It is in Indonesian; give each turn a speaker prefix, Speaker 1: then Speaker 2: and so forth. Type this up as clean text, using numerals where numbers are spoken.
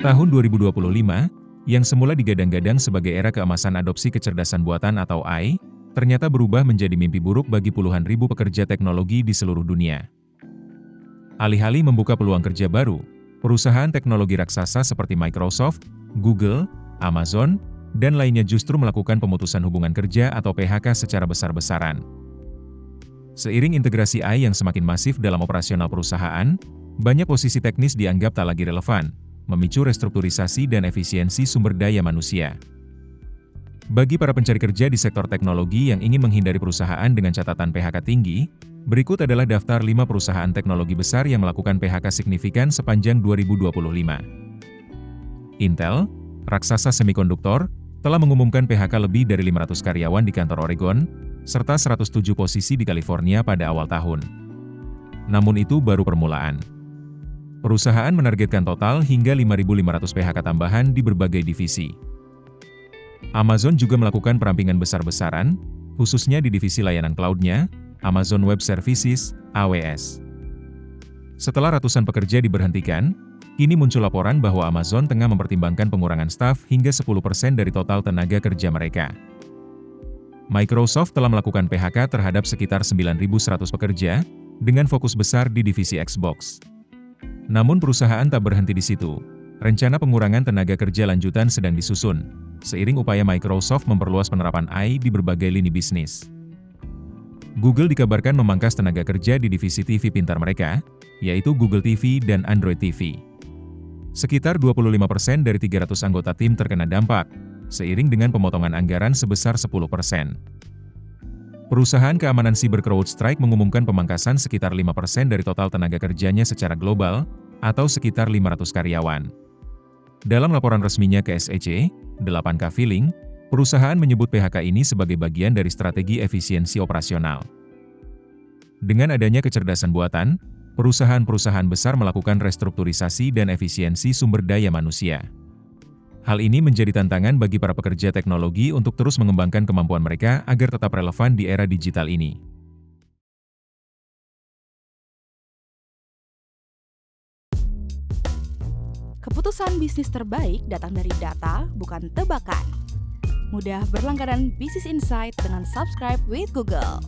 Speaker 1: Tahun 2025, yang semula digadang-gadang sebagai era keemasan adopsi kecerdasan buatan atau AI, ternyata berubah menjadi mimpi buruk bagi puluhan ribu pekerja teknologi di seluruh dunia. Alih-alih membuka peluang kerja baru, perusahaan teknologi raksasa seperti Microsoft, Google, Amazon, dan lainnya justru melakukan pemutusan hubungan kerja atau PHK secara besar-besaran. Seiring integrasi AI yang semakin masif dalam operasional perusahaan, banyak posisi teknis dianggap tak lagi relevan, memicu restrukturisasi dan efisiensi sumber daya manusia. Bagi para pencari kerja di sektor teknologi yang ingin menghindari perusahaan dengan catatan PHK tinggi, berikut adalah daftar 5 perusahaan teknologi besar yang melakukan PHK signifikan sepanjang 2025. Intel, raksasa semikonduktor, telah mengumumkan PHK lebih dari 500 karyawan di kantor Oregon, serta 107 posisi di California pada awal tahun. Namun itu baru permulaan. Perusahaan menargetkan total hingga 5.500 PHK tambahan di berbagai divisi. Amazon juga melakukan perampingan besar-besaran, khususnya di divisi layanan cloud-nya, Amazon Web Services, AWS. Setelah ratusan pekerja diberhentikan, kini muncul laporan bahwa Amazon tengah mempertimbangkan pengurangan staf hingga 10% dari total tenaga kerja mereka. Microsoft telah melakukan PHK terhadap sekitar 9.100 pekerja, dengan fokus besar di divisi Xbox. Namun perusahaan tak berhenti di situ. Rencana pengurangan tenaga kerja lanjutan sedang disusun, seiring upaya Microsoft memperluas penerapan AI di berbagai lini bisnis. Google dikabarkan memangkas tenaga kerja di divisi TV pintar mereka, yaitu Google TV dan Android TV. Sekitar 25% dari 300 anggota tim terkena dampak, seiring dengan pemotongan anggaran sebesar 10%. Perusahaan keamanan siber CrowdStrike mengumumkan pemangkasan sekitar 5% dari total tenaga kerjanya secara global, atau sekitar 500 karyawan. Dalam laporan resminya ke SEC, 8K Filing, perusahaan menyebut PHK ini sebagai bagian dari strategi efisiensi operasional. Dengan adanya kecerdasan buatan, perusahaan-perusahaan besar melakukan restrukturisasi dan efisiensi sumber daya manusia. Hal ini menjadi tantangan bagi para pekerja teknologi untuk terus mengembangkan kemampuan mereka agar tetap relevan di era digital ini.
Speaker 2: Keputusan bisnis terbaik datang dari data, bukan tebakan. Mudah berlangganan Business Insight dengan subscribe with Google.